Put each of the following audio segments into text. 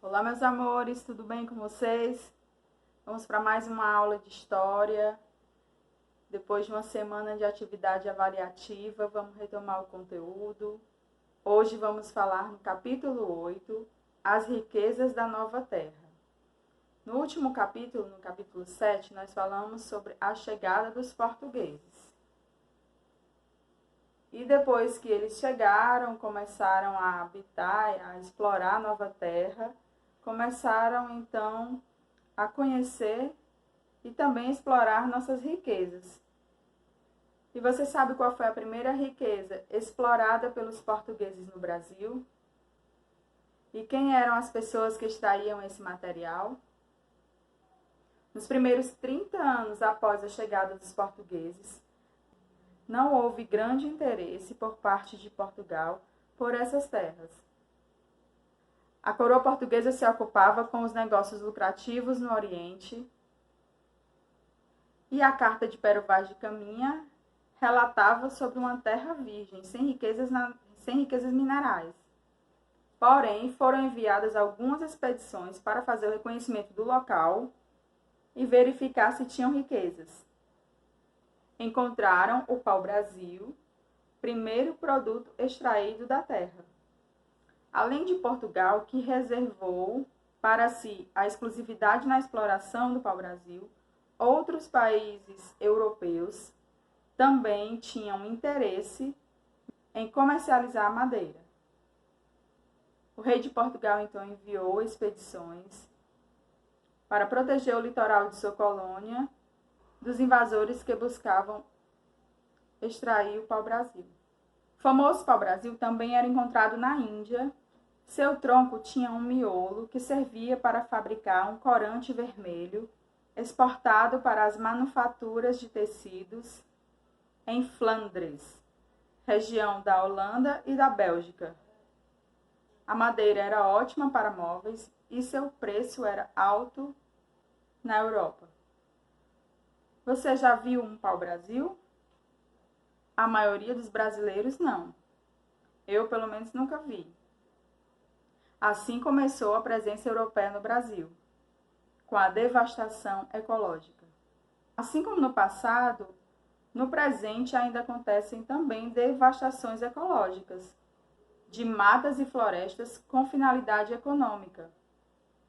Olá, meus amores, tudo bem com vocês? Vamos para mais uma aula de história. Depois de uma semana de atividade avaliativa, vamos retomar o conteúdo. Hoje vamos falar no capítulo 8, As riquezas da nova terra. No último capítulo, no capítulo 7, nós falamos sobre a chegada dos portugueses. E depois que eles chegaram, começaram a habitar, a explorar a nova terra, começaram então a conhecer e também explorar nossas riquezas. E você sabe qual foi a primeira riqueza explorada pelos portugueses no Brasil? E quem eram as pessoas que extraíam esse material? Nos primeiros 30 anos após a chegada dos portugueses, não houve grande interesse por parte de Portugal por essas terras. A coroa portuguesa se ocupava com os negócios lucrativos no Oriente e a carta de Pero Vaz de Caminha relatava sobre uma terra virgem, sem riquezas minerais. Porém, foram enviadas algumas expedições para fazer o reconhecimento do local e verificar se tinham riquezas. Encontraram o pau-brasil, primeiro produto extraído da terra. Além de Portugal, que reservou para si a exclusividade na exploração do pau-brasil, outros países europeus também tinham interesse em comercializar a madeira. O rei de Portugal então enviou expedições para proteger o litoral de sua colônia dos invasores que buscavam extrair o pau-brasil. O famoso pau-brasil também era encontrado na Índia. Seu tronco tinha um miolo que servia para fabricar um corante vermelho, exportado para as manufaturas de tecidos em Flandres, região da Holanda e da Bélgica. A madeira era ótima para móveis e seu preço era alto na Europa. Você já viu um pau-brasil? A maioria dos brasileiros não. Eu, pelo menos, nunca vi. Assim começou a presença europeia no Brasil, com a devastação ecológica. Assim como no passado, no presente ainda acontecem também devastações ecológicas de matas e florestas com finalidade econômica,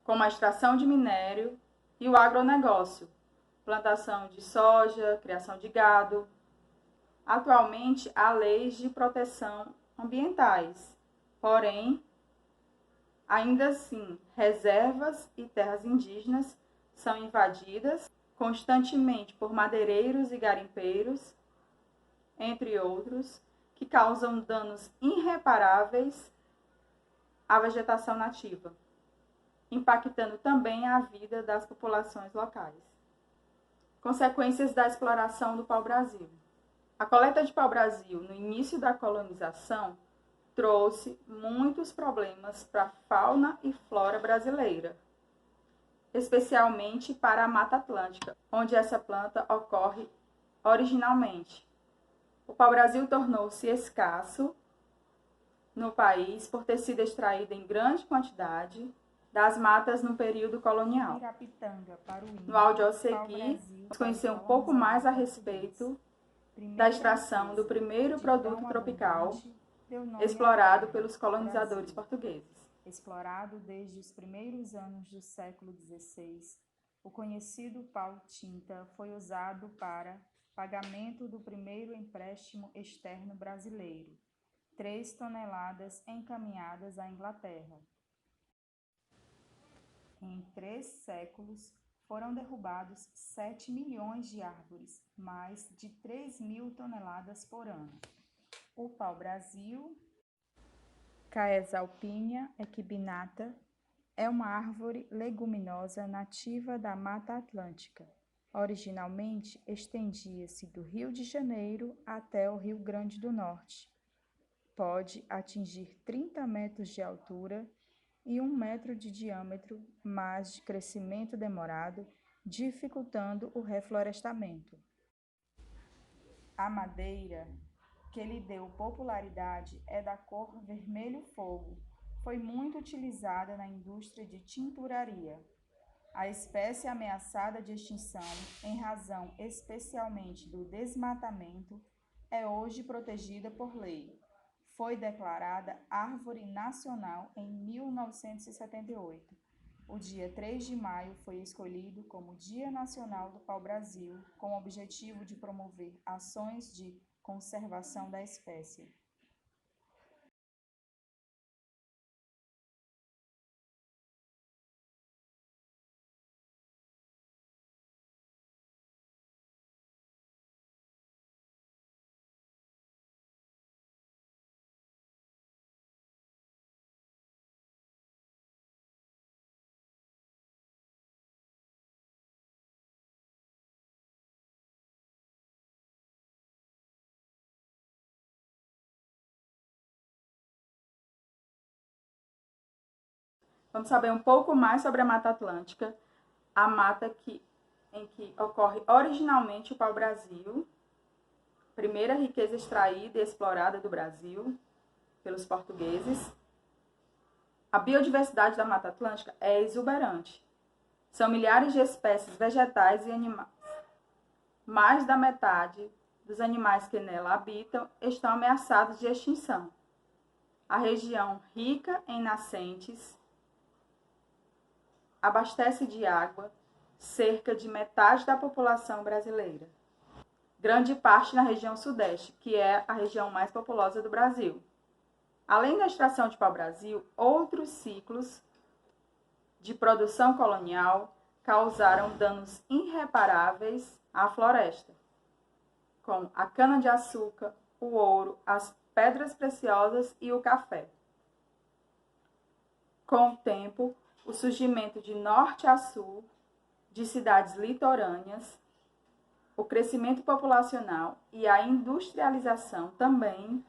como a extração de minério e o agronegócio, plantação de soja, criação de gado. Atualmente, há leis de proteção ambientais, porém, ainda assim, reservas e terras indígenas são invadidas constantemente por madeireiros e garimpeiros, entre outros, que causam danos irreparáveis à vegetação nativa, impactando também a vida das populações locais. Consequências da exploração do pau-brasil. A coleta de pau-brasil no início da colonização trouxe muitos problemas para a fauna e flora brasileira, especialmente para a Mata Atlântica, onde essa planta ocorre originalmente. O pau-brasil tornou-se escasso no país por ter sido extraído em grande quantidade das matas no período colonial. No áudio a seguir, vamos conhecer um pouco mais a respeito da extração do primeiro produto tropical explorado pelos colonizadores portugueses. Explorado desde os primeiros anos do século XVI, o conhecido pau-tinta foi usado para pagamento do primeiro empréstimo externo brasileiro, 3 toneladas encaminhadas à Inglaterra. Em 3 séculos, foram derrubados 7 milhões de árvores, mais de 3.000 toneladas por ano. O pau-brasil, Caes alpinea equibinata, é uma árvore leguminosa nativa da Mata Atlântica. Originalmente, estendia-se do Rio de Janeiro até o Rio Grande do Norte. Pode atingir 30 metros de altura e 1 metro de diâmetro, mas de crescimento demorado, dificultando o reflorestamento. A madeira que lhe deu popularidade é da cor vermelho fogo, Foi muito utilizada na indústria de tinturaria. A espécie ameaçada de extinção, em razão especialmente do desmatamento, é hoje protegida por lei. Foi declarada Árvore Nacional em 1978. O dia 3 de maio foi escolhido como Dia Nacional do Pau-Brasil, com o objetivo de promover ações de conservação da espécie. Vamos saber um pouco mais sobre a Mata Atlântica, a mata em que ocorre originalmente o pau-brasil, primeira riqueza extraída e explorada do Brasil pelos portugueses. A biodiversidade da Mata Atlântica é exuberante. São milhares de espécies vegetais e animais. Mais da metade dos animais que nela habitam estão ameaçados de extinção. A região, rica em nascentes, abastece de água cerca de metade da população brasileira. Grande parte na região sudeste, que é a região mais populosa do Brasil. Além da extração de pau-brasil, outros ciclos de produção colonial causaram danos irreparáveis à floresta, como a cana-de-açúcar, o ouro, as pedras preciosas e o café. Com o tempo, o surgimento de norte a sul de cidades litorâneas, o crescimento populacional e a industrialização também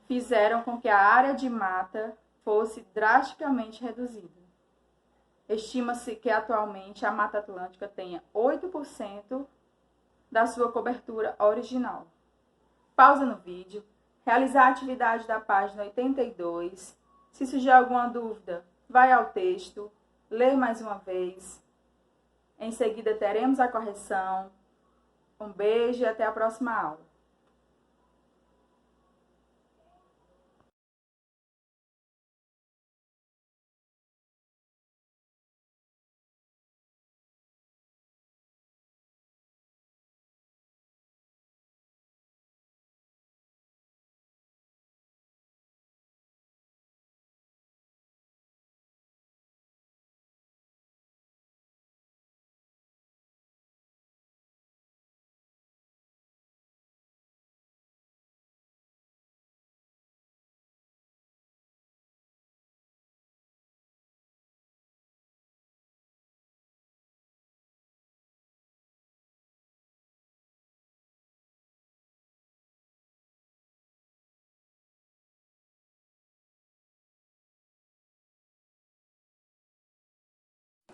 fizeram com que a área de mata fosse drasticamente reduzida. Estima-se que atualmente a Mata Atlântica tenha 8% da sua cobertura original. Pausa no vídeo, realizar a atividade da página 82. Se surgir alguma dúvida, vai ao texto, lê mais uma vez. Em seguida teremos a correção. Um beijo e até a próxima aula.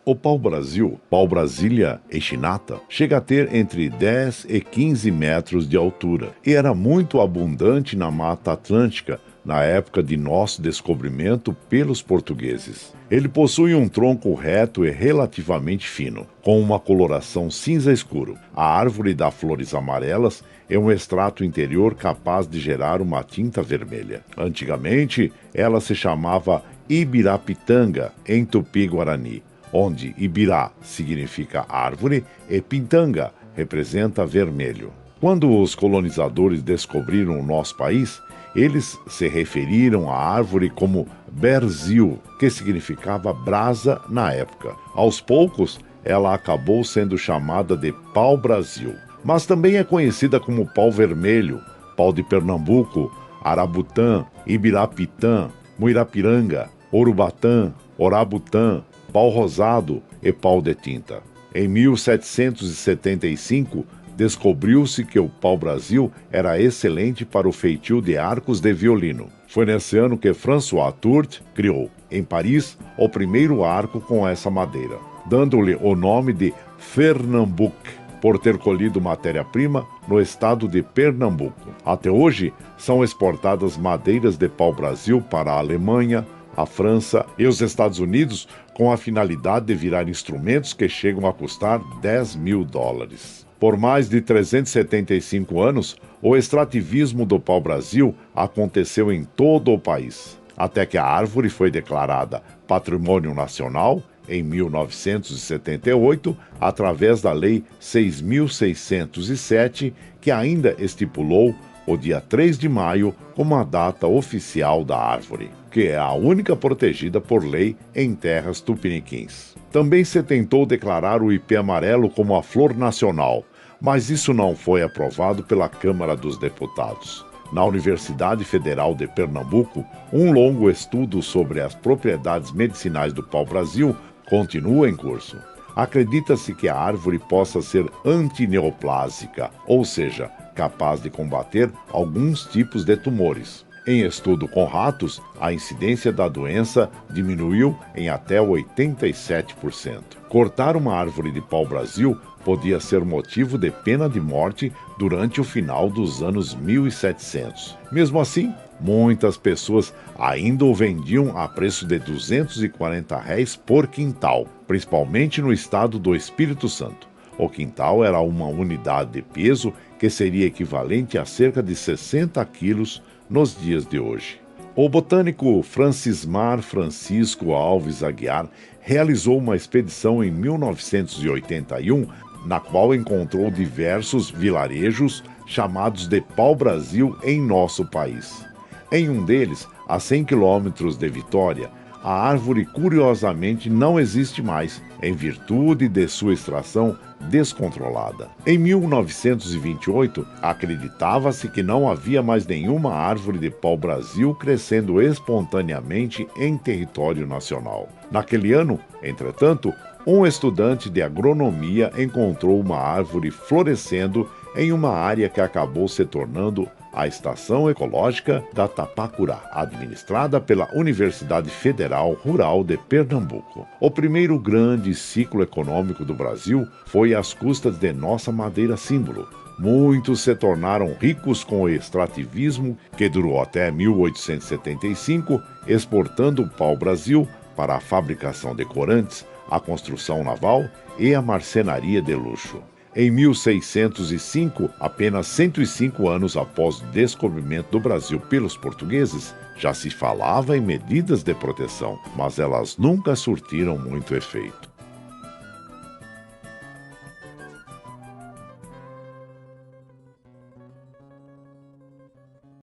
O pau-brasil, pau-brasilia echinata, chega a ter entre 10 e 15 metros de altura e era muito abundante na Mata Atlântica na época de nosso descobrimento pelos portugueses. Ele possui um tronco reto e relativamente fino, com uma coloração cinza escuro. A árvore dá flores amarelas e um extrato interior capaz de gerar uma tinta vermelha. Antigamente, ela se chamava Ibirapitanga, em Tupi-Guarani, onde Ibirá significa árvore e Pitanga representa vermelho. Quando os colonizadores descobriram o nosso país, eles se referiram à árvore como Berzil, que significava brasa na época. Aos poucos, ela acabou sendo chamada de pau-brasil, mas também é conhecida como pau-vermelho, pau de Pernambuco, Arabutã, Ibirapitã, Muirapiranga, Urubatã, Orabutã, pau-rosado e pau de tinta. Em 1775, descobriu-se que o pau-brasil era excelente para o feitio de arcos de violino. Foi nesse ano que François Tourt criou, em Paris, o primeiro arco com essa madeira, dando-lhe o nome de Fernambouc, por ter colhido matéria-prima no estado de Pernambuco. Até hoje, são exportadas madeiras de pau-brasil para a Alemanha, a França e os Estados Unidos com a finalidade de virar instrumentos que chegam a custar US$ 10.000. Por mais de 375 anos, o extrativismo do pau-brasil aconteceu em todo o país, até que a árvore foi declarada Patrimônio Nacional em 1978, através da Lei 6.607, que ainda estipulou o dia 3 de maio como a data oficial da árvore, que é a única protegida por lei em terras tupiniquins. Também se tentou declarar o ipê amarelo como a flor nacional, mas isso não foi aprovado pela Câmara dos Deputados. Na Universidade Federal de Pernambuco, um longo estudo sobre as propriedades medicinais do pau-brasil continua em curso. Acredita-se que a árvore possa ser antineoplásica, ou seja, capaz de combater alguns tipos de tumores. Em estudo com ratos, a incidência da doença diminuiu em até 87%. Cortar uma árvore de pau-brasil podia ser motivo de pena de morte durante o final dos anos 1700. Mesmo assim, muitas pessoas ainda o vendiam a preço de R$ 240 por quintal, principalmente no estado do Espírito Santo. O quintal era uma unidade de peso que seria equivalente a cerca de 60 quilos nos dias de hoje. O botânico Francismar Francisco Alves Aguiar realizou uma expedição em 1981, na qual encontrou diversos vilarejos chamados de pau-brasil em nosso país. Em um deles, a 100 quilômetros de Vitória, a árvore curiosamente não existe mais, em virtude de sua extração descontrolada. Em 1928, acreditava-se que não havia mais nenhuma árvore de pau-brasil crescendo espontaneamente em território nacional. Naquele ano, entretanto, um estudante de agronomia encontrou uma árvore florescendo em uma área que acabou se tornando a Estação Ecológica da Tapacurá, administrada pela Universidade Federal Rural de Pernambuco. O primeiro grande ciclo econômico do Brasil foi às custas de nossa madeira símbolo. Muitos se tornaram ricos com o extrativismo, que durou até 1875, exportando o pau-brasil para a fabricação de corantes, a construção naval e a marcenaria de luxo. Em 1605, apenas 105 anos após o descobrimento do Brasil pelos portugueses, já se falava em medidas de proteção, mas elas nunca surtiram muito efeito.